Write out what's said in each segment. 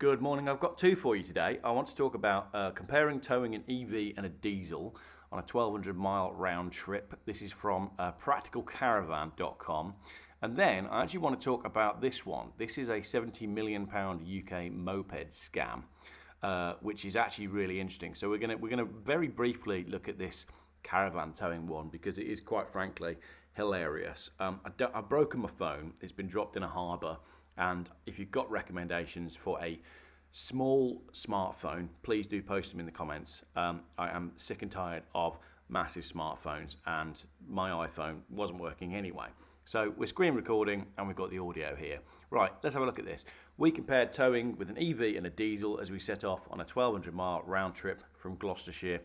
Good morning. I've got two for you today. I want to talk about comparing towing an EV and a diesel on a 1,200 mile round trip. This is from practicalcaravan.com. And then I actually want to talk about this one. This is a £70 million UK moped scam, which is actually really interesting. So we're gonna very briefly look at this caravan towing one because it is quite frankly hilarious. I've broken my phone. It's been dropped in a harbour. And if you've got recommendations for a small smartphone, please do post them in the comments. I am sick and tired of massive smartphones, and my iPhone wasn't working anyway. So we're screen recording and we've got the audio here. Right, let's have a look at this. We compared towing with an EV and a diesel as we set off on a 1,200 mile round trip from Gloucestershire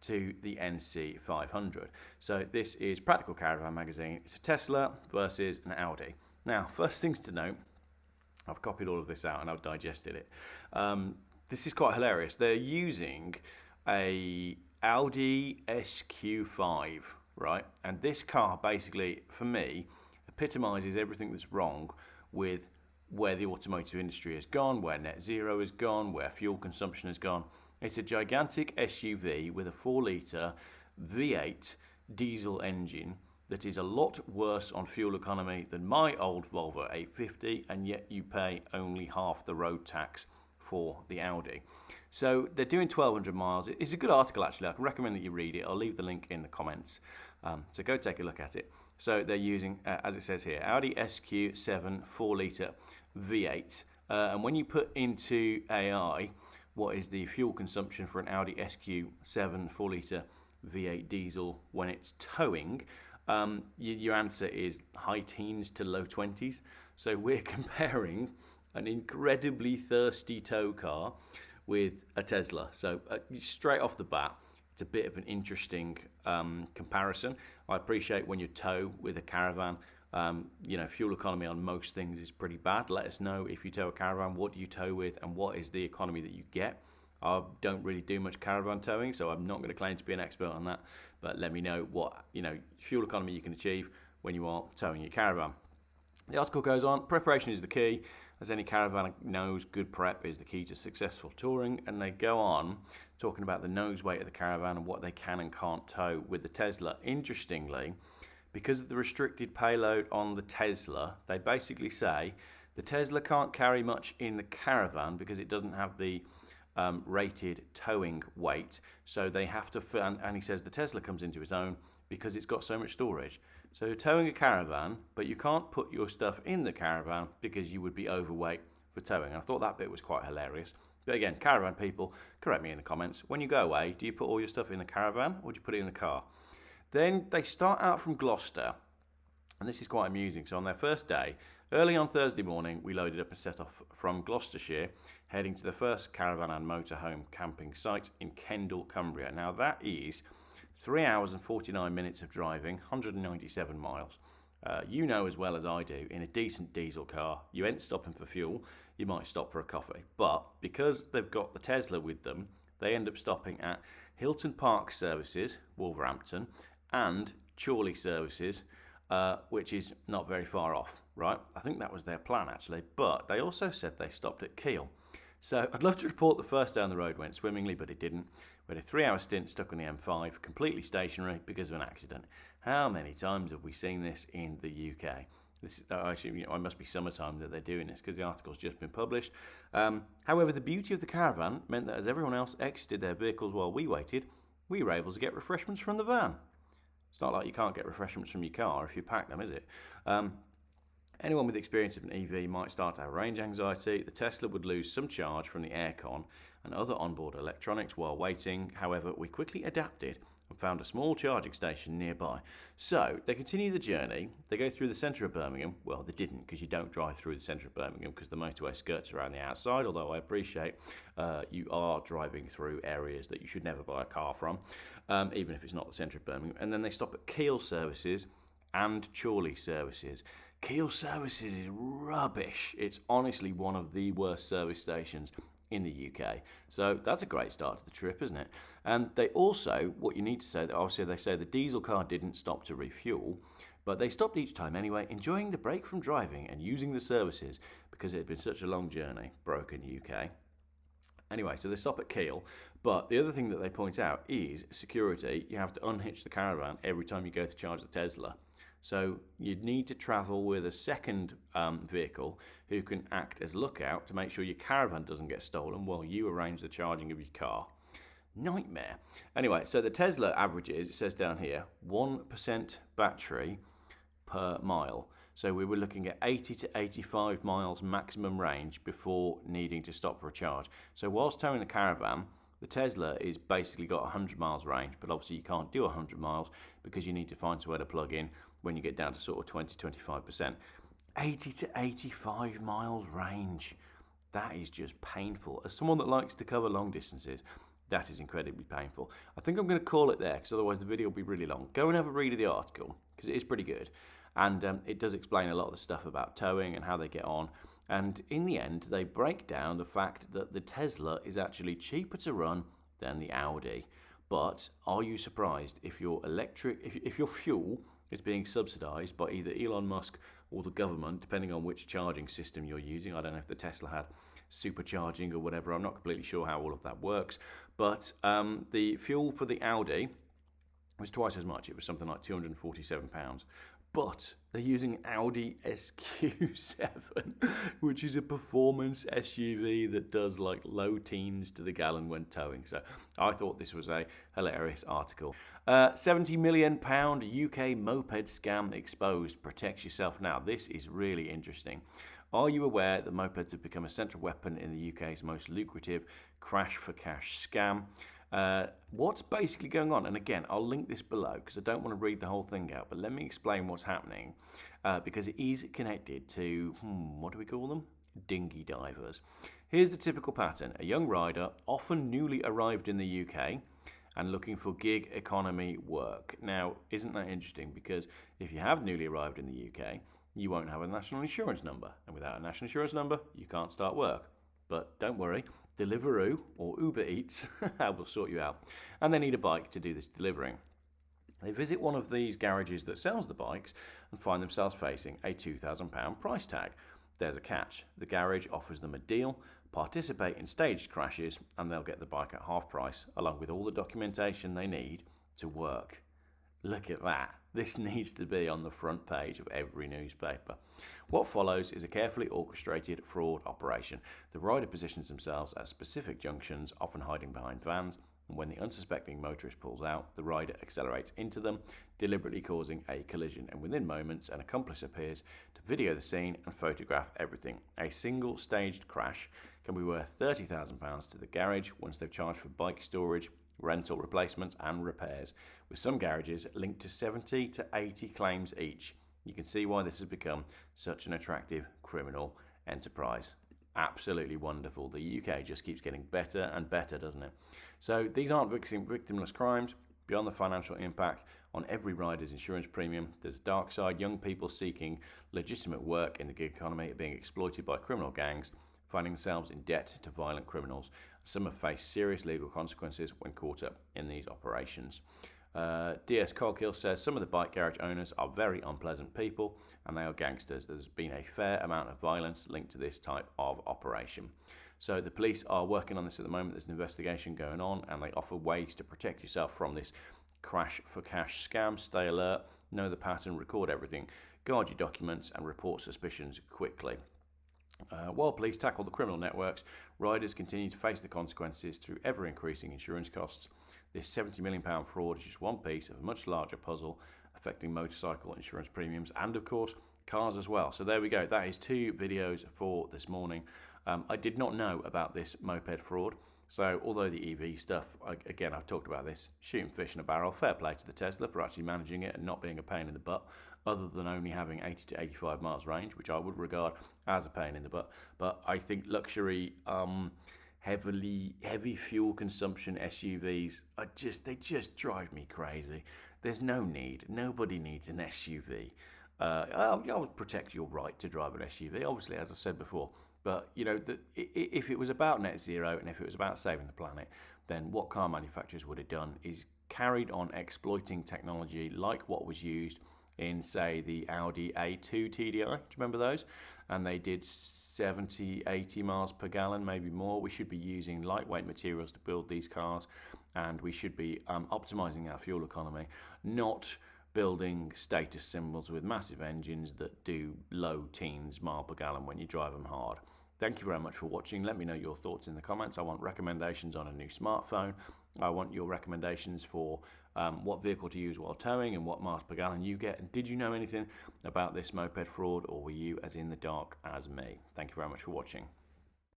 to the NC 500. So this is Practical Caravan magazine. It's a Tesla versus an Audi. Now, first things to note, I've copied all of this out and I've digested it. This is quite hilarious. They're using a Audi SQ5, right? And this car basically, for me, epitomises everything that's wrong with where the automotive industry has gone, where net zero has gone, where fuel consumption has gone. It's a gigantic SUV with a 4-litre V8 diesel engine that is a lot worse on fuel economy than my old Volvo 850, and yet you pay only half the road tax for the Audi. So they're doing 1,200 miles. It's a good article, actually. I can recommend that you read it. I'll leave the link in the comments. So go take a look at it. So they're using, as it says here, Audi SQ7 4-litre V8. And when you put into AI what is the fuel consumption for an Audi SQ7 4-litre V8 diesel when it's towing, your answer is high teens to low 20s. So we're comparing an incredibly thirsty tow car with a Tesla. So straight off the bat, it's a bit of an interesting comparison. I appreciate when you tow with a caravan, fuel economy on most things is pretty bad. Let us know if you tow a caravan, what do you tow with and what is the economy that you get. I don't really do much caravan towing, so I'm not going to claim to be an expert on that. But let me know what fuel economy you can achieve when you are towing your caravan. The article goes on. Preparation is the key. As any caravan knows, good prep is the key to successful touring. And they go on talking about the nose weight of the caravan and what they can and can't tow with the Tesla. Interestingly, because of the restricted payload on the Tesla, they basically say the Tesla can't carry much in the caravan because it doesn't have the rated towing weight, so they have to, and he says the Tesla comes into its own because it's got so much storage. So you're towing a caravan, but you can't put your stuff in the caravan because you would be overweight for towing. And I thought that bit was quite hilarious. But again, caravan people, correct me in the comments. When you go away, do you put all your stuff in the caravan or do you put it in the car? Then they start out from Gloucester, and this is quite amusing. So on their first day, early on Thursday morning, we loaded up and set off from Gloucestershire, heading to the first caravan and motorhome camping site in Kendal, Cumbria. Now that is 3 hours and 49 minutes of driving, 197 miles. You know as well as I do, in a decent diesel car, you ain't stopping for fuel, you might stop for a coffee. But because they've got the Tesla with them, they end up stopping at Hilton Park Services, Wolverhampton, and Chorley Services, which is not very far off, right? I think that was their plan, actually. But they also said they stopped at Kiel. So I'd love to report the first day on the road went swimmingly, but it didn't. We had a 3-hour stint stuck on the M5, completely stationary because of an accident. How many times have we seen this in the UK? This is, I assume it must be summertime that they're doing this because the article's just been published. However, the beauty of the caravan meant that as everyone else exited their vehicles while we waited, we were able to get refreshments from the van. It's not like you can't get refreshments from your car if you pack them, is it? Anyone with experience of an EV might start to have range anxiety. The Tesla would lose some charge from the aircon and other onboard electronics while waiting. However, we quickly adapted and found a small charging station nearby. So they continue the journey. They go through the centre of Birmingham. Well, they didn't, because you don't drive through the centre of Birmingham because the motorway skirts around the outside, although I appreciate you are driving through areas that you should never buy a car from, even if it's not the centre of Birmingham. And then they stop at Kiel Services and Chorley Services. Kiel Services is rubbish. It's honestly one of the worst service stations in the UK. So that's a great start to the trip, isn't it? And they also, what you need to say, obviously they say the diesel car didn't stop to refuel, but they stopped each time anyway, enjoying the break from driving and using the services because it had been such a long journey. Broken UK. Anyway, so they stop at Kiel, but the other thing that they point out is security. You have to unhitch the Caravan every time you go to charge the Tesla. So you'd need to travel with a second vehicle who can act as lookout to make sure your Caravan doesn't get stolen while you arrange the charging of your car. Nightmare. Anyway, so the Tesla averages, it says down here, 1% battery per mile. So we were looking at 80 to 85 miles maximum range before needing to stop for a charge. So whilst towing the Caravan, the Tesla is basically got 100 miles range, but obviously you can't do 100 miles because you need to find somewhere to plug in when you get down to sort of 20-25%. 80 to 85 miles range. That is just painful. As someone that likes to cover long distances, that is incredibly painful. I think I'm going to call it there because otherwise the video will be really long. Go and have a read of the article because it is pretty good. And it does explain a lot of the stuff about towing and how they get on. And in the end, they break down the fact that the Tesla is actually cheaper to run than the Audi. But are you surprised if your if your fuel is being subsidised by either Elon Musk or the government, depending on which charging system you're using? I don't know if the Tesla had supercharging or whatever. I'm not completely sure how all of that works. But the fuel for the Audi was twice as much. It was something like £247. But they're using Audi SQ7, which is a performance SUV that does like low teens to the gallon when towing. So I thought this was a hilarious article. £70 million UK moped scam exposed. Protect yourself now. This is really interesting. Are you aware that mopeds have become a central weapon in the UK's most lucrative crash for cash scam? What's basically going on, and again, I'll link this below because I don't want to read the whole thing out, but let me explain what's happening because it is connected to, what do we call them? Dinghy divers. Here's the typical pattern. A young rider, often newly arrived in the UK and looking for gig economy work. Now, isn't that interesting? Because if you have newly arrived in the UK, you won't have a national insurance number, and without a national insurance number, you can't start work. But don't worry, Deliveroo or Uber Eats will sort you out. And they need a bike to do this delivering. They visit one of these garages that sells the bikes and find themselves facing a £2,000 price tag. There's a catch. The garage offers them a deal, participate in staged crashes, and they'll get the bike at half price, along with all the documentation they need to work. Look at that. This needs to be on the front page of every newspaper. What follows is a carefully orchestrated fraud operation. The rider positions themselves at specific junctions, often hiding behind vans, and when the unsuspecting motorist pulls out, the rider accelerates into them, deliberately causing a collision, and within moments an accomplice appears to video the scene and photograph everything. A single staged crash can be worth £30,000 to the garage once they've charged for bike storage, rental, replacements and repairs, with some garages linked to 70 to 80 claims each. You can see why this has become such an attractive criminal enterprise. Absolutely wonderful. The UK just keeps getting better and better, doesn't it? So these aren't victimless crimes. Beyond the financial impact on every rider's insurance premium, there's a dark side. Young people seeking legitimate work in the gig economy are being exploited by criminal gangs, finding themselves in debt to violent criminals. Some have faced serious legal consequences when caught up in these operations. DS Colkill says some of the bike garage owners are very unpleasant people and they are gangsters. There's been a fair amount of violence linked to this type of operation. So the police are working on this at the moment. There's an investigation going on and they offer ways to protect yourself from this crash for cash scam. Stay alert, know the pattern, record everything, guard your documents and report suspicions quickly. While police tackle the criminal networks, riders continue to face the consequences through ever-increasing insurance costs. This £70 million fraud is just one piece of a much larger puzzle affecting motorcycle insurance premiums and, of course, cars as well. So there we go. That is 2 videos for this morning. I did not know about this moped fraud. So although the EV stuff, again, I've talked about this, shooting fish in a barrel, fair play to the Tesla for actually managing it and not being a pain in the butt, other than only having 80 to 85 miles range, which I would regard as a pain in the butt. But I think luxury, heavy fuel consumption SUVs they just drive me crazy. There's no need. Nobody needs an SUV. I would protect your right to drive an SUV, obviously, as I've said before. But, you know, if it was about net zero and if it was about saving the planet, then what car manufacturers would have done is carried on exploiting technology like what was used in, say, the Audi A2 TDI. Do you remember those? And they did 70, 80 miles per gallon, maybe more. We should be using lightweight materials to build these cars, and we should be optimizing our fuel economy, not building status symbols with massive engines that do low teens mile per gallon when you drive them hard. Thank you very much for watching. Let me know your thoughts in the comments. I want recommendations on a new smartphone. I want your recommendations for what vehicle to use while towing and what miles per gallon you get. And did you know anything about this moped fraud, or were you as in the dark as me? Thank you very much for watching.